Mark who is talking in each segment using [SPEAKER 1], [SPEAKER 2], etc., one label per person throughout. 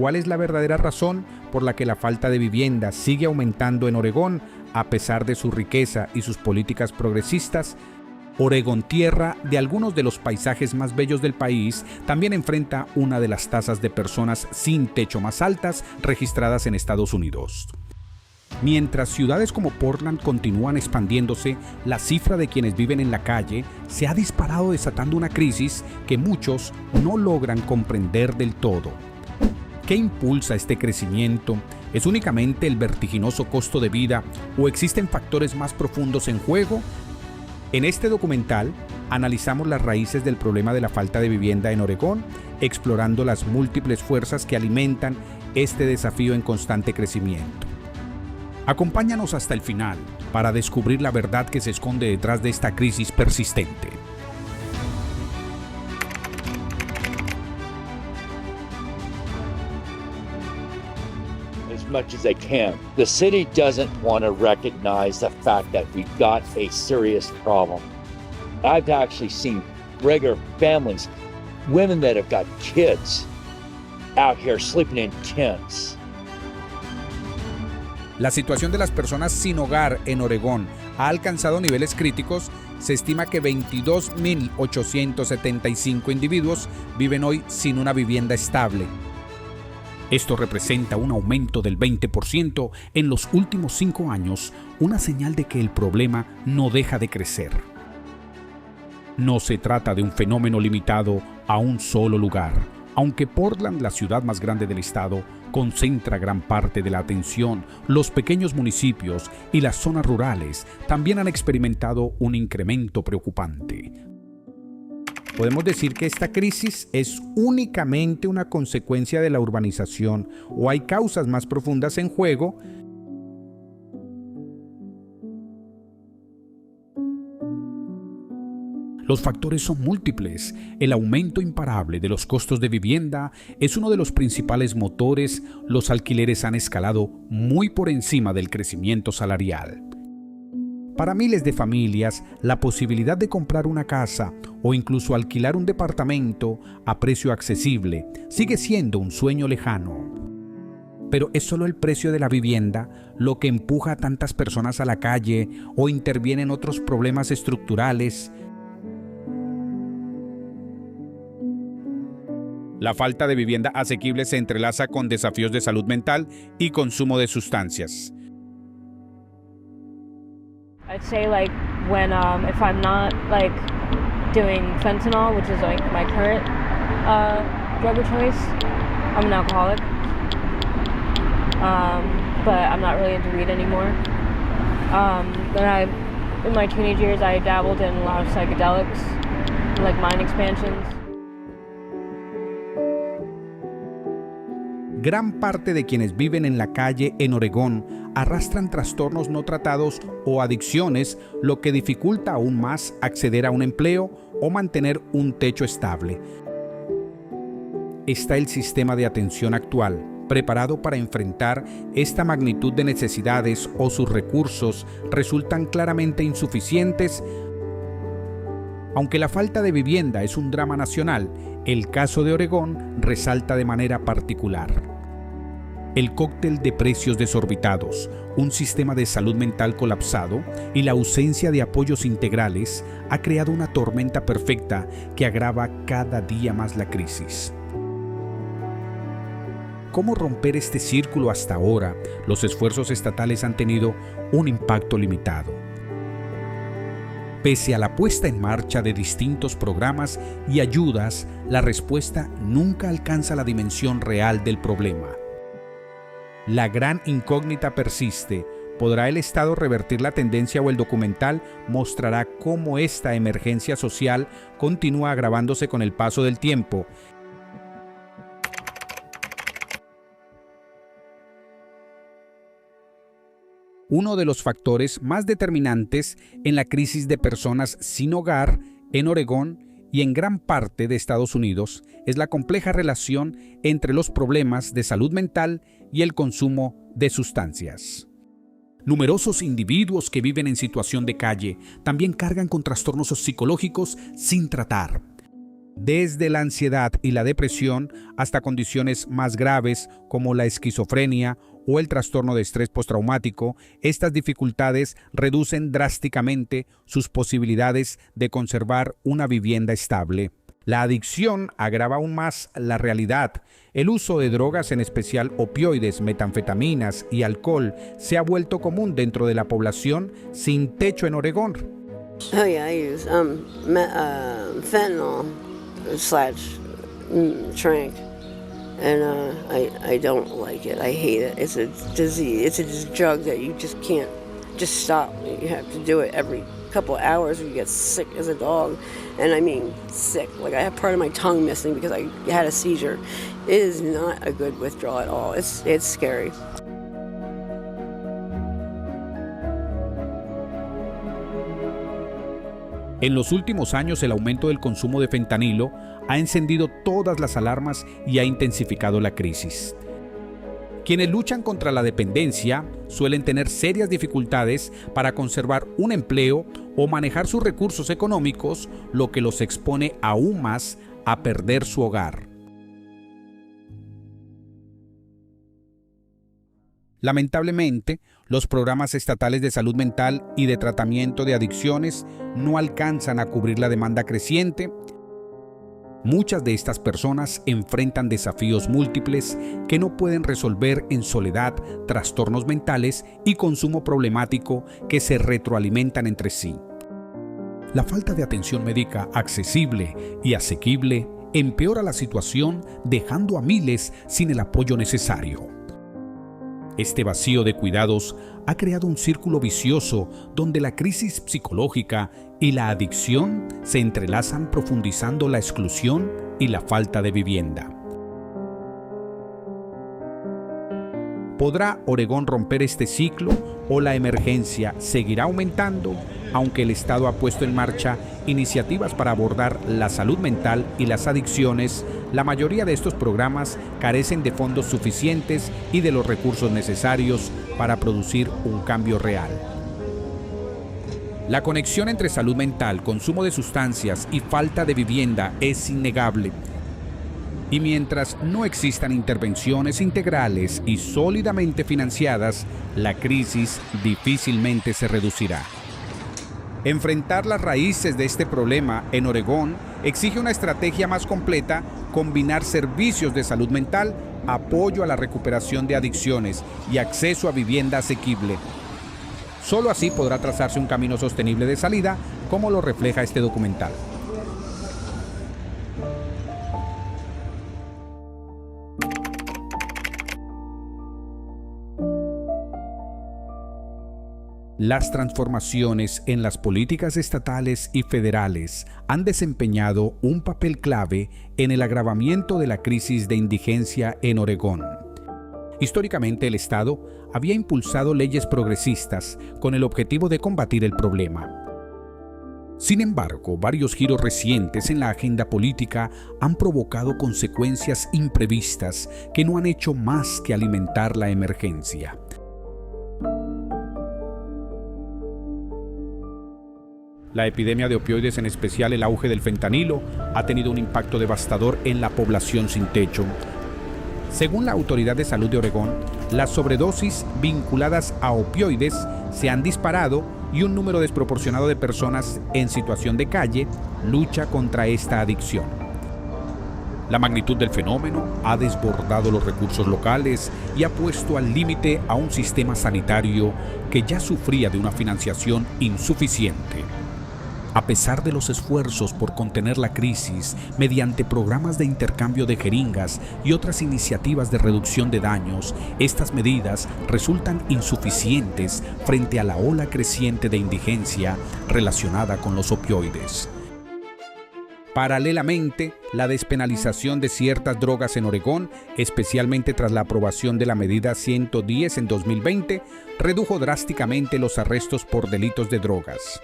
[SPEAKER 1] cuál es la verdadera razón por la que la falta de vivienda sigue aumentando en Oregón a pesar de su riqueza y sus políticas progresistas. Oregón, tierra de algunos de los paisajes más bellos del país, también enfrenta una de las tasas de personas sin techo más altas registradas en Estados Unidos. Mientras ciudades como Portland continúan expandiéndose, la cifra de quienes viven en la calle se ha disparado, desatando una crisis que muchos no logran comprender del todo. ¿Qué impulsa este crecimiento? ¿Es únicamente el vertiginoso costo de vida o existen factores más profundos en juego? En este documental analizamos las raíces del problema de la falta de vivienda en Oregón, explorando las múltiples fuerzas que alimentan este desafío en constante crecimiento. Acompáñanos hasta el final para descubrir la verdad que se esconde detrás de esta crisis persistente.
[SPEAKER 2] As much as they can. The city doesn't want to recognize the fact that we've got a serious problem. I've actually seen regular families, women that have got kids out here sleeping in tents.
[SPEAKER 1] La situación de las personas sin hogar en Oregón ha alcanzado niveles críticos. Se estima que 22.875 individuos viven hoy sin una vivienda estable. Esto representa un aumento del 20% en los últimos 5 años, una señal de que el problema no deja de crecer. No se trata de un fenómeno limitado a un solo lugar. Aunque Portland, la ciudad más grande del estado, concentra gran parte de la atención, los pequeños municipios y las zonas rurales también han experimentado un incremento preocupante. ¿Podemos decir que esta crisis es únicamente una consecuencia de la urbanización o hay causas más profundas en juego? Los factores son múltiples. El aumento imparable de los costos de vivienda es uno de los principales motores. Los alquileres han escalado muy por encima del crecimiento salarial. Para miles de familias, la posibilidad de comprar una casa o incluso alquilar un departamento a precio accesible sigue siendo un sueño lejano. Pero ¿es solo el precio de la vivienda lo que empuja a tantas personas a la calle o intervienen otros problemas estructurales? La falta de vivienda asequible se entrelaza con desafíos de salud mental y consumo de sustancias.
[SPEAKER 3] I'd say like when if I'm not like doing fentanyl, which is like my current drug of choice, I'm an alcoholic. But I'm not really into weed anymore. In my teenage years, I dabbled in a lot of psychedelics, like mind expansions.
[SPEAKER 1] Gran parte de quienes viven en la calle en Oregón arrastran trastornos no tratados o adicciones, lo que dificulta aún más acceder a un empleo o mantener un techo estable. ¿Está el sistema de atención actual preparado para enfrentar esta magnitud de necesidades o sus recursos resultan claramente insuficientes? Aunque la falta de vivienda es un drama nacional, el caso de Oregón resalta de manera particular. El cóctel de precios desorbitados, un sistema de salud mental colapsado y la ausencia de apoyos integrales ha creado una tormenta perfecta que agrava cada día más la crisis. ¿Cómo romper este círculo? Hasta ahora, los esfuerzos estatales han tenido un impacto limitado. Pese a la puesta en marcha de distintos programas y ayudas, la respuesta nunca alcanza la dimensión real del problema. La gran incógnita persiste. ¿Podrá el Estado revertir la tendencia o el documental mostrará cómo esta emergencia social continúa agravándose con el paso del tiempo? Uno de los factores más determinantes en la crisis de personas sin hogar en Oregón y en gran parte de Estados Unidos es la compleja relación entre los problemas de salud mental y el consumo de sustancias. Numerosos individuos que viven en situación de calle también cargan con trastornos psicológicos sin tratar. desde la ansiedad y la depresión hasta condiciones más graves como la esquizofrenia o el trastorno de estrés postraumático. Estas dificultades reducen drásticamente sus posibilidades de conservar una vivienda estable. La adicción agrava aún más la realidad. El uso de drogas, en especial opioides, metanfetaminas y alcohol, se ha vuelto común dentro de la población sin techo en Oregón.
[SPEAKER 4] Oh yeah, I use fentanyl / tranq, and I don't like it. I hate it. It's a disease. It's a drug that you just can't just stop. You have to do it every couple of hours or you get sick as a dog. And I mean sick. Like I have part of my tongue missing because I had a seizure. It is not a good withdrawal at all. It's scary.
[SPEAKER 1] En los últimos años, el aumento del consumo de fentanilo ha encendido todas las alarmas y ha intensificado la crisis. Quienes luchan contra la dependencia suelen tener serias dificultades para conservar un empleo o manejar sus recursos económicos, lo que los expone aún más a perder su hogar. Lamentablemente, los programas estatales de salud mental y de tratamiento de adicciones no alcanzan a cubrir la demanda creciente. Muchas de estas personas enfrentan desafíos múltiples que no pueden resolver en soledad, trastornos mentales y consumo problemático que se retroalimentan entre sí. La falta de atención médica accesible y asequible empeora la situación, dejando a miles sin el apoyo necesario. Este vacío de cuidados ha creado un círculo vicioso donde la crisis psicológica y la adicción se entrelazan, profundizando la exclusión y la falta de vivienda. ¿Podrá Oregón romper este ciclo o la emergencia seguirá aumentando? Aunque el Estado ha puesto en marcha iniciativas para abordar la salud mental y las adicciones, la mayoría de estos programas carecen de fondos suficientes y de los recursos necesarios para producir un cambio real. La conexión entre salud mental, consumo de sustancias y falta de vivienda es innegable. Y mientras no existan intervenciones integrales y sólidamente financiadas, la crisis difícilmente se reducirá. Enfrentar las raíces de este problema en Oregón exige una estrategia más completa, combinar servicios de salud mental, apoyo a la recuperación de adicciones y acceso a vivienda asequible. Solo así podrá trazarse un camino sostenible de salida, como lo refleja este documental. Las transformaciones en las políticas estatales y federales han desempeñado un papel clave en el agravamiento de la crisis de indigencia en Oregón. Históricamente, el Estado había impulsado leyes progresistas con el objetivo de combatir el problema. Sin embargo, varios giros recientes en la agenda política han provocado consecuencias imprevistas que no han hecho más que alimentar la emergencia. La epidemia de opioides, en especial el auge del fentanilo, ha tenido un impacto devastador en la población sin techo. Según la Autoridad de Salud de Oregón, las sobredosis vinculadas a opioides se han disparado y un número desproporcionado de personas en situación de calle lucha contra esta adicción. La magnitud del fenómeno ha desbordado los recursos locales y ha puesto al límite a un sistema sanitario que ya sufría de una financiación insuficiente. A pesar de los esfuerzos por contener la crisis mediante programas de intercambio de jeringas y otras iniciativas de reducción de daños, estas medidas resultan insuficientes frente a la ola creciente de indigencia relacionada con los opioides. Paralelamente, la despenalización de ciertas drogas en Oregón, especialmente tras la aprobación de la medida 110 en 2020, redujo drásticamente los arrestos por delitos de drogas.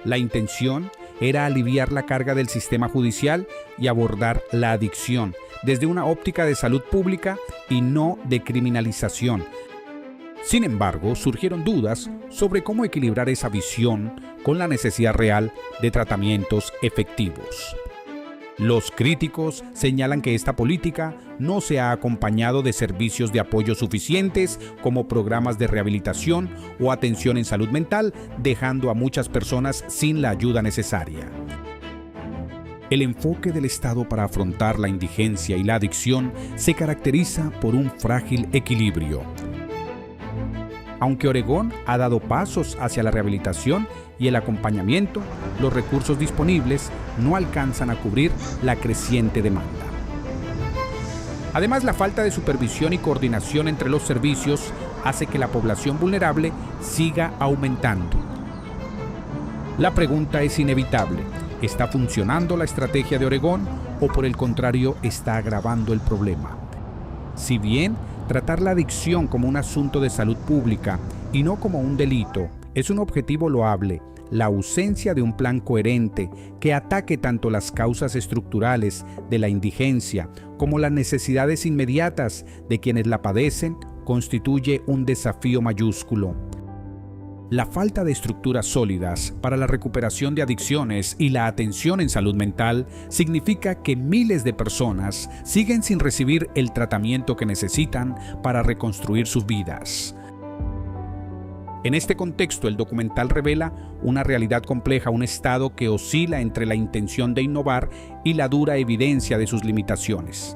[SPEAKER 1] La intención era aliviar la carga del sistema judicial y abordar la adicción desde una óptica de salud pública y no de criminalización. Sin embargo, surgieron dudas sobre cómo equilibrar esa visión con la necesidad real de tratamientos efectivos. Los críticos señalan que esta política no se ha acompañado de servicios de apoyo suficientes como programas de rehabilitación o atención en salud mental, dejando a muchas personas sin la ayuda necesaria. El enfoque del Estado para afrontar la indigencia y la adicción se caracteriza por un frágil equilibrio. Aunque Oregón ha dado pasos hacia la rehabilitación y el acompañamiento, los recursos disponibles no alcanzan a cubrir la creciente demanda. Además, la falta de supervisión y coordinación entre los servicios hace que la población vulnerable siga aumentando. La pregunta es inevitable: ¿está funcionando la estrategia de Oregón o por el contrario está agravando el problema? Si bien tratar la adicción como un asunto de salud pública y no como un delito es un objetivo loable, la ausencia de un plan coherente que ataque tanto las causas estructurales de la indigencia como las necesidades inmediatas de quienes la padecen constituye un desafío mayúsculo. La falta de estructuras sólidas para la recuperación de adicciones y la atención en salud mental significa que miles de personas siguen sin recibir el tratamiento que necesitan para reconstruir sus vidas. En este contexto, el documental revela una realidad compleja, un Estado que oscila entre la intención de innovar y la dura evidencia de sus limitaciones.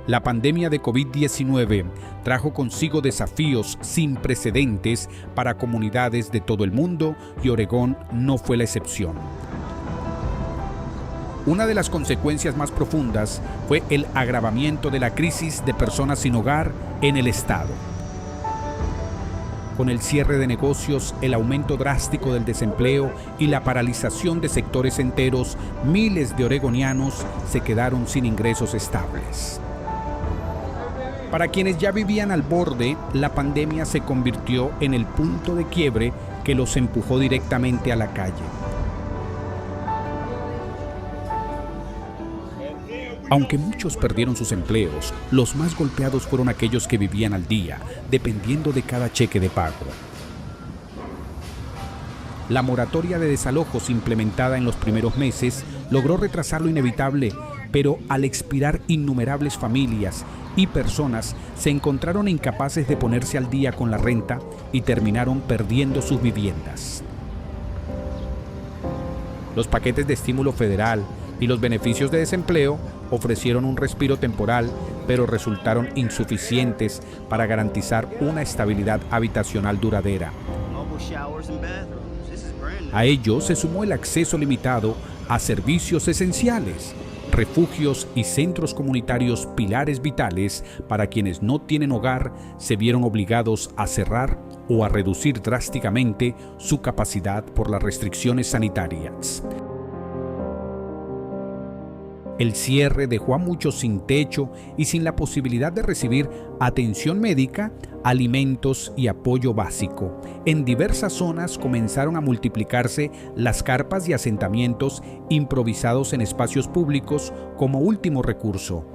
[SPEAKER 1] La pandemia de COVID-19 trajo consigo desafíos sin precedentes para comunidades de todo el mundo y Oregón no fue la excepción. Una de las consecuencias más profundas fue el agravamiento de la crisis de personas sin hogar en el estado. Con el cierre de negocios, el aumento drástico del desempleo y la paralización de sectores enteros, miles de oregonianos se quedaron sin ingresos estables. Para quienes ya vivían al borde, la pandemia se convirtió en el punto de quiebre que los empujó directamente a la calle. Aunque muchos perdieron sus empleos, los más golpeados fueron aquellos que vivían al día, dependiendo de cada cheque de pago. La moratoria de desalojos implementada en los primeros meses logró retrasar lo inevitable, pero al expirar innumerables familias y personas se encontraron incapaces de ponerse al día con la renta y terminaron perdiendo sus viviendas. Los paquetes de estímulo federal y los beneficios de desempleo ofrecieron un respiro temporal, pero resultaron insuficientes para garantizar una estabilidad habitacional duradera. A ello se sumó el acceso limitado a servicios esenciales, refugios y centros comunitarios, pilares vitales para quienes no tienen hogar, se vieron obligados a cerrar o a reducir drásticamente su capacidad por las restricciones sanitarias. El cierre dejó a muchos sin techo y sin la posibilidad de recibir atención médica, alimentos y apoyo básico. En diversas zonas comenzaron a multiplicarse las carpas y asentamientos improvisados en espacios públicos como último recurso.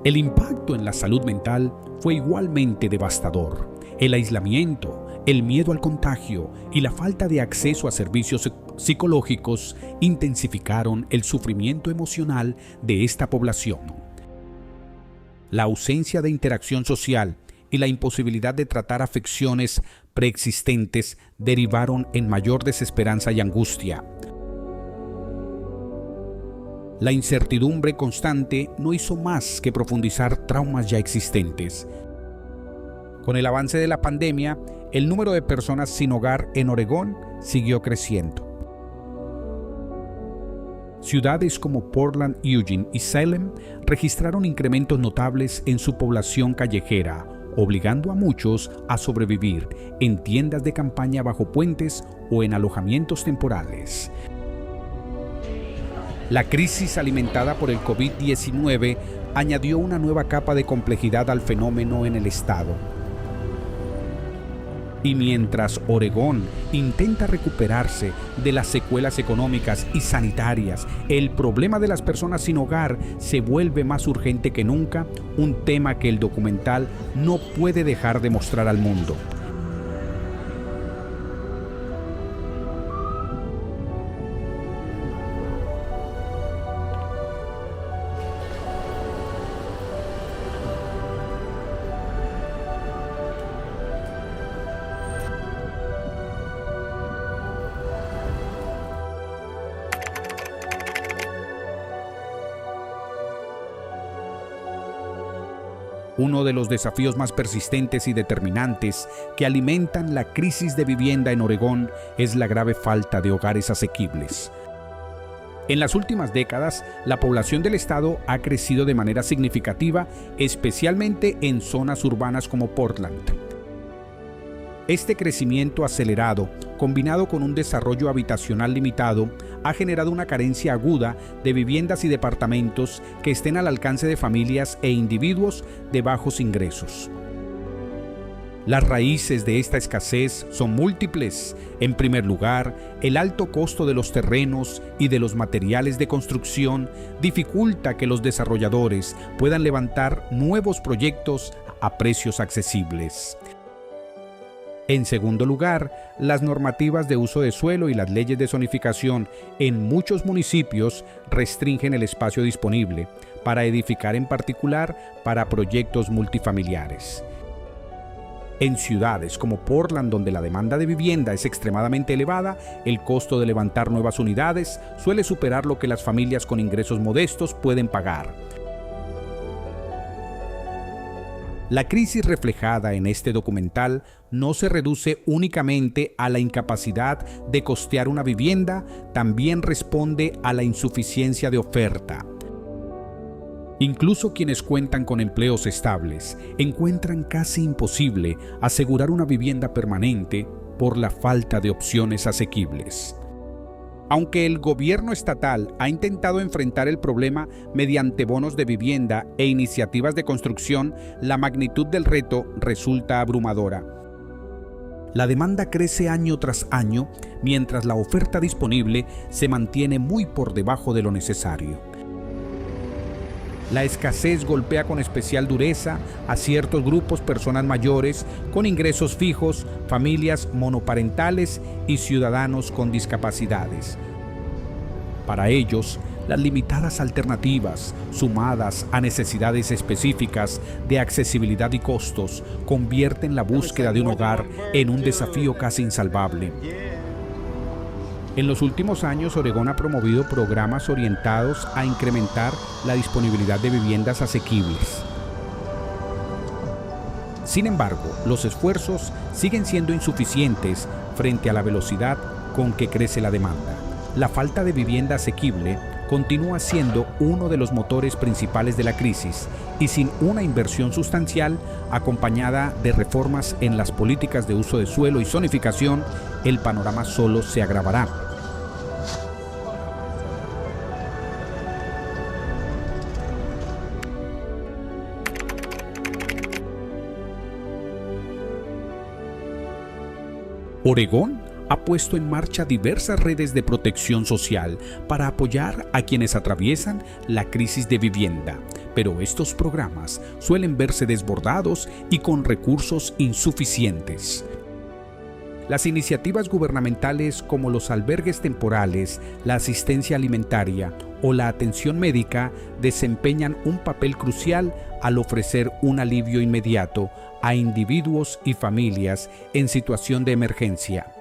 [SPEAKER 1] El impacto en la salud mental fue igualmente devastador. El aislamiento, el miedo al contagio y la falta de acceso a servicios psicológicos intensificaron el sufrimiento emocional de esta población. La ausencia de interacción social y la imposibilidad de tratar afecciones preexistentes derivaron en mayor desesperanza y angustia. La incertidumbre constante no hizo más que profundizar traumas ya existentes. Con el avance de la pandemia, el número de personas sin hogar en Oregón siguió creciendo. Ciudades como Portland, Eugene y Salem registraron incrementos notables en su población callejera, obligando a muchos a sobrevivir en tiendas de campaña bajo puentes o en alojamientos temporales. La crisis alimentada por el COVID-19 añadió una nueva capa de complejidad al fenómeno en el estado. Y mientras Oregón intenta recuperarse de las secuelas económicas y sanitarias, el problema de las personas sin hogar se vuelve más urgente que nunca, un tema que el documental no puede dejar de mostrar al mundo. Uno de los desafíos más persistentes y determinantes que alimentan la crisis de vivienda en Oregón es la grave falta de hogares asequibles. En las últimas décadas, la población del estado ha crecido de manera significativa, especialmente en zonas urbanas como Portland. Este crecimiento acelerado, combinado con un desarrollo habitacional limitado, ha generado una carencia aguda de viviendas y departamentos que estén al alcance de familias e individuos de bajos ingresos. Las raíces de esta escasez son múltiples. En primer lugar, el alto costo de los terrenos y de los materiales de construcción dificulta que los desarrolladores puedan levantar nuevos proyectos a precios accesibles. En segundo lugar, las normativas de uso de suelo y las leyes de zonificación en muchos municipios restringen el espacio disponible para edificar, en particular para proyectos multifamiliares. En ciudades como Portland, donde la demanda de vivienda es extremadamente elevada, el costo de levantar nuevas unidades suele superar lo que las familias con ingresos modestos pueden pagar. La crisis reflejada en este documental no se reduce únicamente a la incapacidad de costear una vivienda, también responde a la insuficiencia de oferta. Incluso quienes cuentan con empleos estables encuentran casi imposible asegurar una vivienda permanente por la falta de opciones asequibles. Aunque el gobierno estatal ha intentado enfrentar el problema mediante bonos de vivienda e iniciativas de construcción, la magnitud del reto resulta abrumadora. La demanda crece año tras año, mientras la oferta disponible se mantiene muy por debajo de lo necesario. La escasez golpea con especial dureza a ciertos grupos, personas mayores con ingresos fijos, familias monoparentales y ciudadanos con discapacidades. Para ellos, las limitadas alternativas, sumadas a necesidades específicas de accesibilidad y costos, convierten la búsqueda de un hogar en un desafío casi insalvable. En los últimos años, Oregón ha promovido programas orientados a incrementar la disponibilidad de viviendas asequibles. Sin embargo, los esfuerzos siguen siendo insuficientes frente a la velocidad con que crece la demanda. La falta de vivienda asequible continúa siendo uno de los motores principales de la crisis y sin una inversión sustancial acompañada de reformas en las políticas de uso de suelo y zonificación, el panorama solo se agravará. Oregón ha puesto en marcha diversas redes de protección social para apoyar a quienes atraviesan la crisis de vivienda, pero estos programas suelen verse desbordados y con recursos insuficientes. Las iniciativas gubernamentales como los albergues temporales, la asistencia alimentaria o la atención médica desempeñan un papel crucial al ofrecer un alivio inmediato a individuos y familias en situación de emergencia.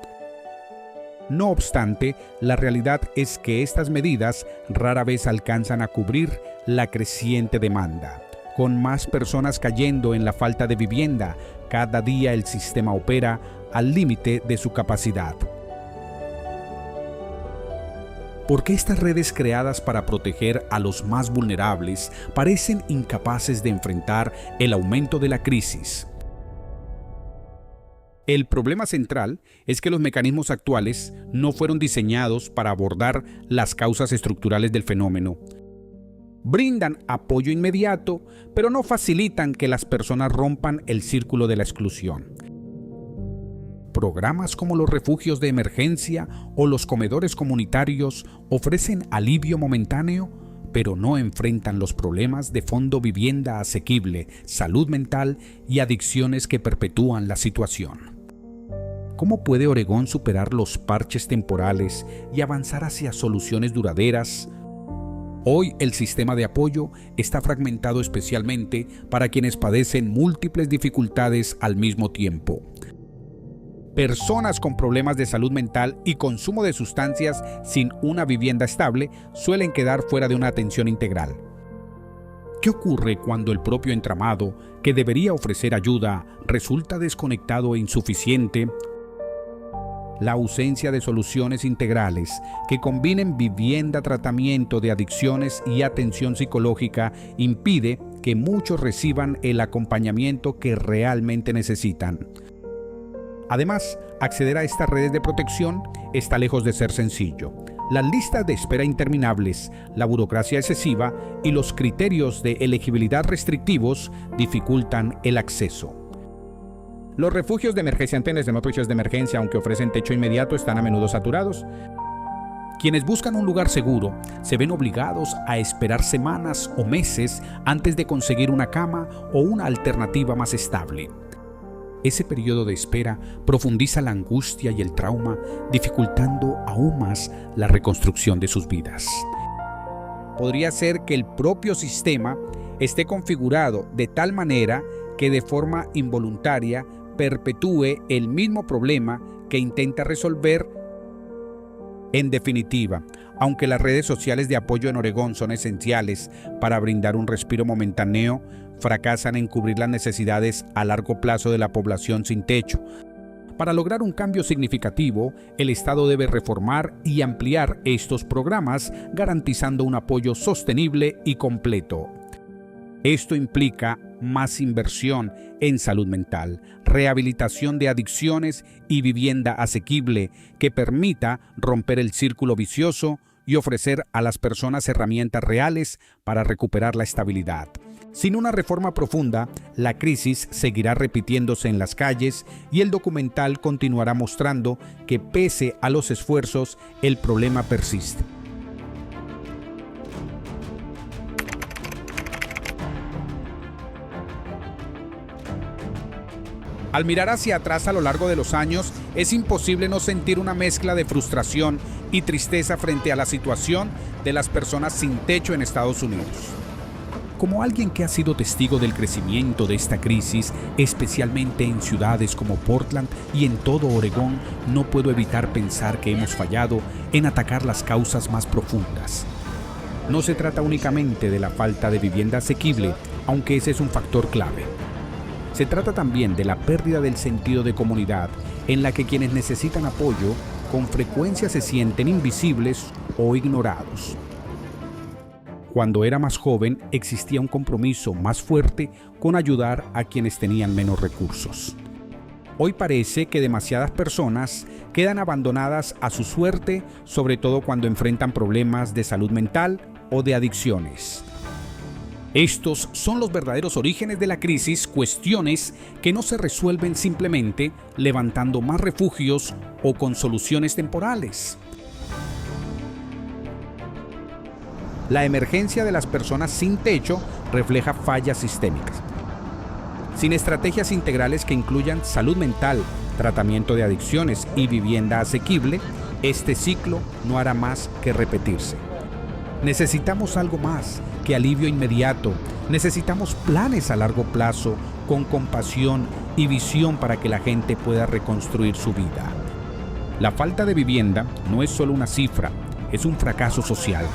[SPEAKER 1] No obstante, la realidad es que estas medidas rara vez alcanzan a cubrir la creciente demanda. Con más personas cayendo en la falta de vivienda, cada día el sistema opera al límite de su capacidad. ¿Por qué estas redes creadas para proteger a los más vulnerables parecen incapaces de enfrentar el aumento de la crisis? El problema central es que los mecanismos actuales no fueron diseñados para abordar las causas estructurales del fenómeno. Brindan apoyo inmediato, pero no facilitan que las personas rompan el círculo de la exclusión. Programas como los refugios de emergencia o los comedores comunitarios ofrecen alivio momentáneo, pero no enfrentan los problemas de fondo: vivienda asequible, salud mental y adicciones que perpetúan la situación. ¿Cómo puede Oregón superar los parches temporales y avanzar hacia soluciones duraderas? Hoy el sistema de apoyo está fragmentado especialmente para quienes padecen múltiples dificultades al mismo tiempo. Personas con problemas de salud mental y consumo de sustancias sin una vivienda estable suelen quedar fuera de una atención integral. ¿Qué ocurre cuando el propio entramado, que debería ofrecer ayuda, resulta desconectado e insuficiente? La ausencia de soluciones integrales que combinen vivienda, tratamiento de adicciones y atención psicológica impide que muchos reciban el acompañamiento que realmente necesitan. Además, acceder a estas redes de protección está lejos de ser sencillo. Las listas de espera interminables, la burocracia excesiva y los criterios de elegibilidad restrictivos dificultan el acceso. Los refugios de emergencia, antes de refugios de emergencia, aunque ofrecen techo inmediato, están a menudo saturados. Quienes buscan un lugar seguro se ven obligados a esperar semanas o meses antes de conseguir una cama o una alternativa más estable. Ese periodo de espera profundiza la angustia y el trauma, dificultando aún más la reconstrucción de sus vidas. Podría ser que el propio sistema esté configurado de tal manera que de forma involuntaria perpetúe el mismo problema que intenta resolver. En definitiva, aunque las redes sociales de apoyo en Oregón son esenciales para brindar un respiro momentáneo, fracasan en cubrir las necesidades a largo plazo de la población sin techo. Para lograr un cambio significativo, el Estado debe reformar y ampliar estos programas, garantizando un apoyo sostenible y completo. Esto implica más inversión en salud mental, rehabilitación de adicciones y vivienda asequible que permita romper el círculo vicioso y ofrecer a las personas herramientas reales para recuperar la estabilidad. Sin una reforma profunda, la crisis seguirá repitiéndose en las calles y el documental continuará mostrando que pese a los esfuerzos, el problema persiste. Al mirar hacia atrás a lo largo de los años, es imposible no sentir una mezcla de frustración y tristeza frente a la situación de las personas sin techo en Estados Unidos. Como alguien que ha sido testigo del crecimiento de esta crisis, especialmente en ciudades como Portland y en todo Oregón, no puedo evitar pensar que hemos fallado en atacar las causas más profundas. No se trata únicamente de la falta de vivienda asequible, aunque ese es un factor clave. Se trata también de la pérdida del sentido de comunidad, en la que quienes necesitan apoyo con frecuencia se sienten invisibles o ignorados. Cuando era más joven, existía un compromiso más fuerte con ayudar a quienes tenían menos recursos. Hoy parece que demasiadas personas quedan abandonadas a su suerte, sobre todo cuando enfrentan problemas de salud mental o de adicciones. Estos son los verdaderos orígenes de la crisis, cuestiones que no se resuelven simplemente levantando más refugios o con soluciones temporales. La emergencia de las personas sin techo refleja fallas sistémicas. Sin estrategias integrales que incluyan salud mental, tratamiento de adicciones y vivienda asequible, este ciclo no hará más que repetirse. Necesitamos algo más que alivio inmediato. Necesitamos planes a largo plazo, con compasión y visión para que la gente pueda reconstruir su vida. La falta de vivienda no es solo una cifra, es un fracaso social.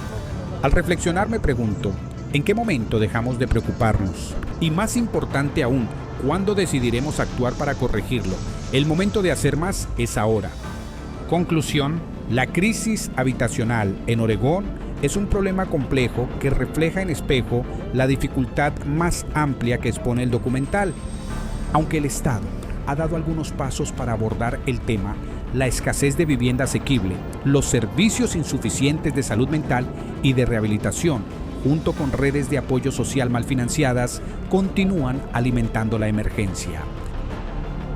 [SPEAKER 1] Al reflexionar me pregunto, ¿en qué momento dejamos de preocuparnos? Y más importante aún, ¿cuándo decidiremos actuar para corregirlo? El momento de hacer más es ahora. Conclusión, la crisis habitacional en Oregón es un problema complejo que refleja en espejo la dificultad más amplia que expone el documental. Aunque el Estado ha dado algunos pasos para abordar el tema, la escasez de vivienda asequible, los servicios insuficientes de salud mental y de rehabilitación, junto con redes de apoyo social mal financiadas, continúan alimentando la emergencia.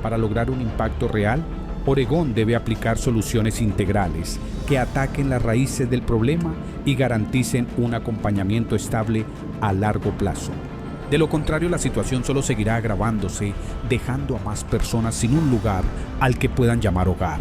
[SPEAKER 1] Para lograr un impacto real, Oregón debe aplicar soluciones integrales que ataquen las raíces del problema y garanticen un acompañamiento estable a largo plazo. De lo contrario, la situación solo seguirá agravándose, dejando a más personas sin un lugar al que puedan llamar hogar.